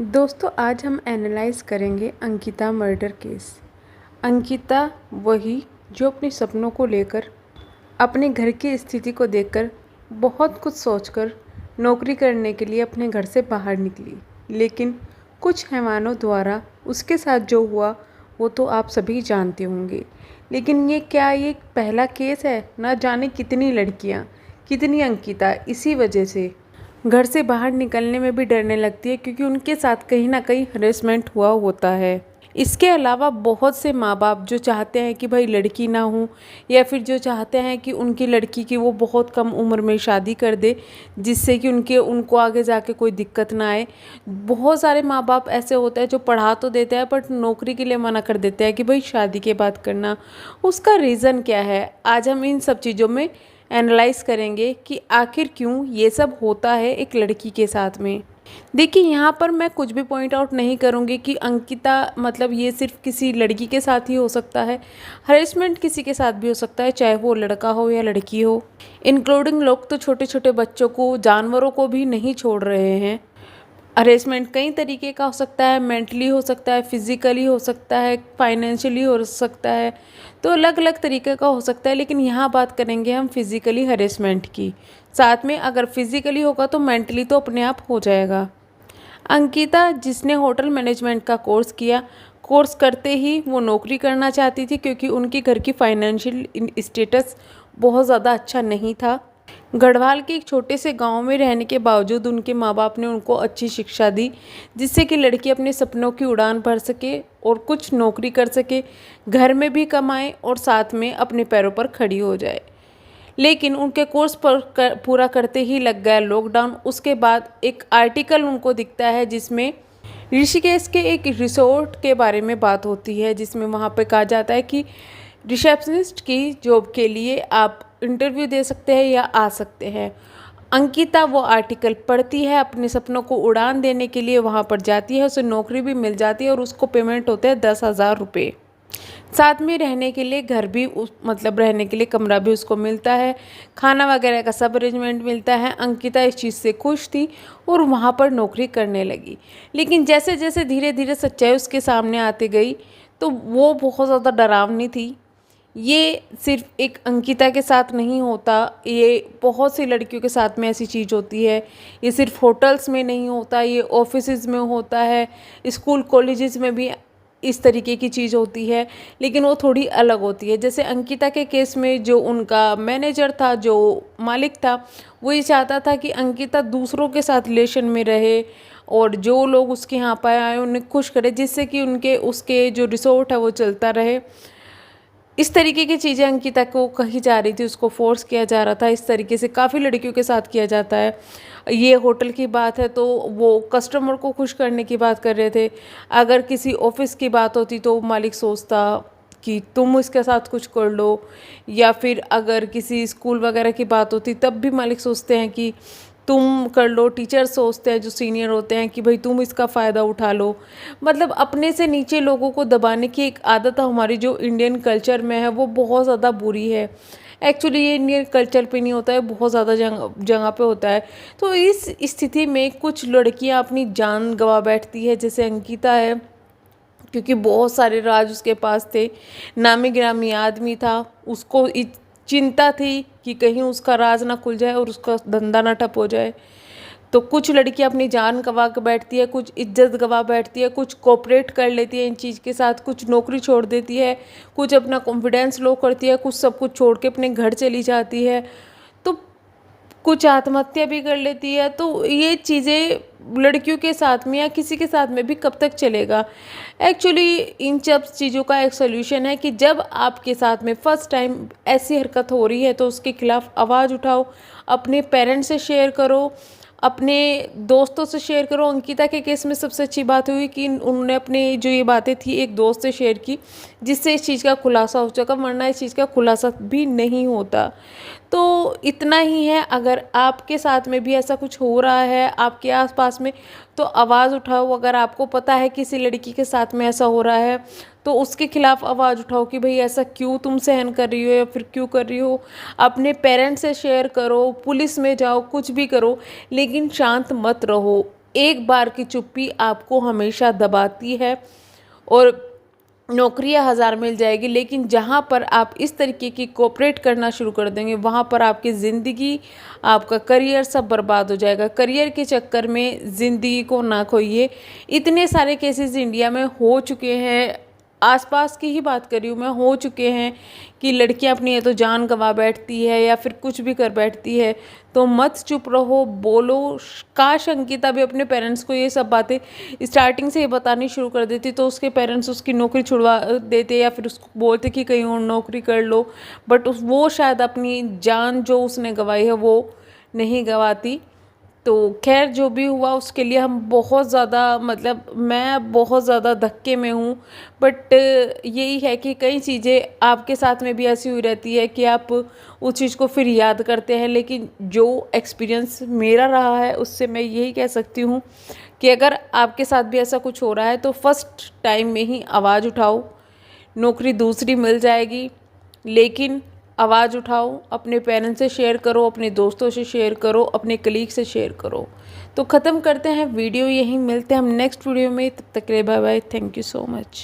दोस्तों आज हम एनालाइज करेंगे अंकिता मर्डर केस। अंकिता वही जो अपने सपनों को लेकर, अपने घर की स्थिति को देखकर, बहुत कुछ सोचकर नौकरी करने के लिए अपने घर से बाहर निकली, लेकिन कुछ हैवानों द्वारा उसके साथ जो हुआ वो तो आप सभी जानते होंगे। लेकिन ये पहला केस है? ना जाने कितनी लड़कियां, कितनी अंकिता इसी वजह से घर से बाहर निकलने में भी डरने लगती है, क्योंकि उनके साथ कहीं ना कहीं हरेसमेंट हुआ होता है। इसके अलावा बहुत से माँ बाप जो चाहते हैं कि भाई लड़की ना हो, या फिर जो चाहते हैं कि उनकी लड़की की वो बहुत कम उम्र में शादी कर दे, जिससे कि उनको आगे जाके कोई दिक्कत ना आए। बहुत सारे माँ बाप ऐसे होते हैं जो पढ़ा तो देते हैं बट नौकरी के लिए मना कर देते हैं कि भाई शादी के बाद करना। उसका रीज़न क्या है, आज हम इन सब चीज़ों में एनालाइज करेंगे कि आखिर क्यों ये सब होता है एक लड़की के साथ में। देखिए, यहाँ पर मैं कुछ भी पॉइंट आउट नहीं करूँगी कि अंकिता मतलब ये सिर्फ किसी लड़की के साथ ही हो सकता है। हरेसमेंट किसी के साथ भी हो सकता है, चाहे वो लड़का हो या लड़की हो। इंक्लूडिंग लोग तो छोटे छोटे बच्चों को, जानवरों को भी नहीं छोड़ रहे हैं। हरेसमेंट कई तरीके का हो सकता है, मेंटली हो सकता है, फिजिकली हो सकता है, फाइनेंशियली हो सकता है। तो अलग अलग तरीके का हो सकता है, लेकिन यहाँ बात करेंगे हम फिजिकली हरेसमेंट की। साथ में अगर फिजिकली होगा तो मेंटली तो अपने आप हो जाएगा। अंकिता, जिसने होटल मैनेजमेंट का कोर्स किया, कोर्स करते ही वो नौकरी करना चाहती थी, क्योंकि उनके घर की फाइनेंशियल स्टेटस बहुत ज़्यादा अच्छा नहीं था। गढ़वाल के एक छोटे से गांव में रहने के बावजूद उनके माँ बाप ने उनको अच्छी शिक्षा दी, जिससे कि लड़की अपने सपनों की उड़ान भर सके और कुछ नौकरी कर सके, घर में भी कमाए और साथ में अपने पैरों पर खड़ी हो जाए। लेकिन उनके कोर्स पर पूरा करते ही लग गया लॉकडाउन। उसके बाद एक आर्टिकल उनको दिखता है जिसमें ऋषिकेश के एक रिसोर्ट के बारे में बात होती है, जिसमें वहाँ पे कहा जाता है कि रिसेप्शनिस्ट की जॉब के लिए आप इंटरव्यू दे सकते हैं या आ सकते हैं। अंकिता वो आर्टिकल पढ़ती है, अपने सपनों को उड़ान देने के लिए वहाँ पर जाती है, उसे नौकरी भी मिल जाती है और उसको पेमेंट होते हैं 10,000 रुपये। साथ में रहने के लिए घर भी मतलब रहने के लिए कमरा भी उसको मिलता है, खाना वगैरह का सब अरेंजमेंट मिलता है। अंकिता इस चीज़ से खुश थी और वहाँ पर नौकरी करने लगी। लेकिन जैसे जैसे धीरे धीरे सच्चाई उसके सामने आती गई तो वो बहुत ज़्यादा डरावनी थी। ये सिर्फ एक अंकिता के साथ नहीं होता, ये बहुत सी लड़कियों के साथ में ऐसी चीज़ होती है। ये सिर्फ होटल्स में नहीं होता, ये ऑफिसेज में होता है, स्कूल कॉलेजेस में भी इस तरीके की चीज़ होती है, लेकिन वो थोड़ी अलग होती है। जैसे अंकिता के केस में जो उनका मैनेजर था, जो मालिक था, वो ये चाहता था कि अंकिता दूसरों के साथ रिलेशन में रहे और जो लोग उसके यहाँ पर आए उन्हें खुश करे, जिससे कि उनके उसके जो रिसोर्ट है वो चलता रहे। इस तरीके की चीज़ें अंकिता को कही जा रही थी, उसको फोर्स किया जा रहा था। इस तरीके से काफ़ी लड़कियों के साथ किया जाता है। ये होटल की बात है तो वो कस्टमर को खुश करने की बात कर रहे थे। अगर किसी ऑफिस की बात होती तो मालिक सोचता कि तुम इसके साथ कुछ कर लो, या फिर अगर किसी स्कूल वगैरह की बात होती तब भी मालिक सोचते हैं कि तुम कर लो। टीचर सोचते हैं जो सीनियर होते हैं कि भाई तुम इसका फ़ायदा उठा लो। मतलब अपने से नीचे लोगों को दबाने की एक आदत हमारी जो इंडियन कल्चर में है वो बहुत ज़्यादा बुरी है। एक्चुअली ये इंडियन कल्चर पे नहीं होता है, बहुत ज़्यादा जगह जगह पे होता है। तो इस स्थिति में कुछ लड़कियां अपनी जान गंवा बैठती है, जैसे अंकिता है, क्योंकि बहुत सारे राज उसके पास थे, नामी गिरामी आदमी था। उसको चिंता थी कि कहीं उसका राज ना खुल जाए और उसका धंधा ना ठप हो जाए। तो कुछ लड़कियां अपनी जान गंवा के बैठती है, कुछ इज्जत गंवा बैठती है, कुछ कोऑपरेट कर लेती है इन चीज़ के साथ, कुछ नौकरी छोड़ देती है, कुछ अपना कॉन्फिडेंस लो करती है, कुछ सब कुछ छोड़ के अपने घर चली जाती है, तो कुछ आत्महत्या भी कर लेती है। तो ये चीज़ें लड़कियों के साथ में या किसी के साथ में भी कब तक चलेगा। एक्चुअली इन सब चीज़ों का एक सोल्यूशन है कि जब आपके साथ में फर्स्ट टाइम ऐसी हरकत हो रही है तो उसके खिलाफ आवाज़ उठाओ, अपने पेरेंट्स से शेयर करो, अपने दोस्तों से शेयर करो। अंकिता के केस में सबसे अच्छी बात हुई कि उन्होंने अपने जो ये बातें थी एक दोस्त से शेयर की, जिससे इस चीज़ का खुलासा हो सका, वरना इस चीज़ का खुलासा भी नहीं होता। तो इतना ही है, अगर आपके साथ में भी ऐसा कुछ हो रहा है आपके आसपास में तो आवाज़ उठाओ। अगर आपको पता है किसी लड़की के साथ में ऐसा हो रहा है तो उसके खिलाफ आवाज़ उठाओ कि भाई ऐसा क्यों तुम सहन कर रही हो या फिर क्यों कर रही हो। अपने पेरेंट्स से शेयर करो, पुलिस में जाओ, कुछ भी करो, लेकिन शांत मत रहो। एक बार की चुप्पी आपको हमेशा दबाती है और नौकरियां हज़ार मिल जाएगी, लेकिन जहाँ पर आप इस तरीके की कोऑपरेट करना शुरू कर देंगे वहाँ पर आपकी ज़िंदगी, आपका करियर सब बर्बाद हो जाएगा। करियर के चक्कर में ज़िंदगी को ना खोइए। इतने सारे केसेस इंडिया में हो चुके हैं, आसपास की ही बात कर रही हूँ मैं, हो चुके हैं कि लड़कियां अपनी या तो जान गंवा बैठती है या फिर कुछ भी कर बैठती है। तो मत चुप रहो, बोलो। काश अंकिता भी अपने पेरेंट्स को ये सब बातें स्टार्टिंग से ही बतानी शुरू कर देती तो उसके पेरेंट्स उसकी नौकरी छुड़वा देते या फिर उसको बोलते कि कहीं और नौकरी कर लो, बट वो शायद अपनी जान जो उसने गंवाई है वो नहीं गंवाती। तो खैर जो भी हुआ उसके लिए हम बहुत ज़्यादा, मतलब मैं बहुत ज़्यादा धक्के में हूँ। बट यही है कि कई चीज़ें आपके साथ में भी ऐसी हुई रहती है कि आप उस चीज़ को फिर याद करते हैं, लेकिन जो एक्सपीरियंस मेरा रहा है उससे मैं यही कह सकती हूँ कि अगर आपके साथ भी ऐसा कुछ हो रहा है तो फर्स्ट टाइम में ही आवाज़ उठाओ। नौकरी दूसरी मिल जाएगी, लेकिन आवाज़ उठाओ, अपने पेरेंट्स से शेयर करो, अपने दोस्तों से शेयर करो, अपने कलीग से शेयर करो। तो ख़त्म करते हैं वीडियो यहीं, मिलते हैं हम नेक्स्ट वीडियो में। तब तक के लिए bye bye, thank you so much.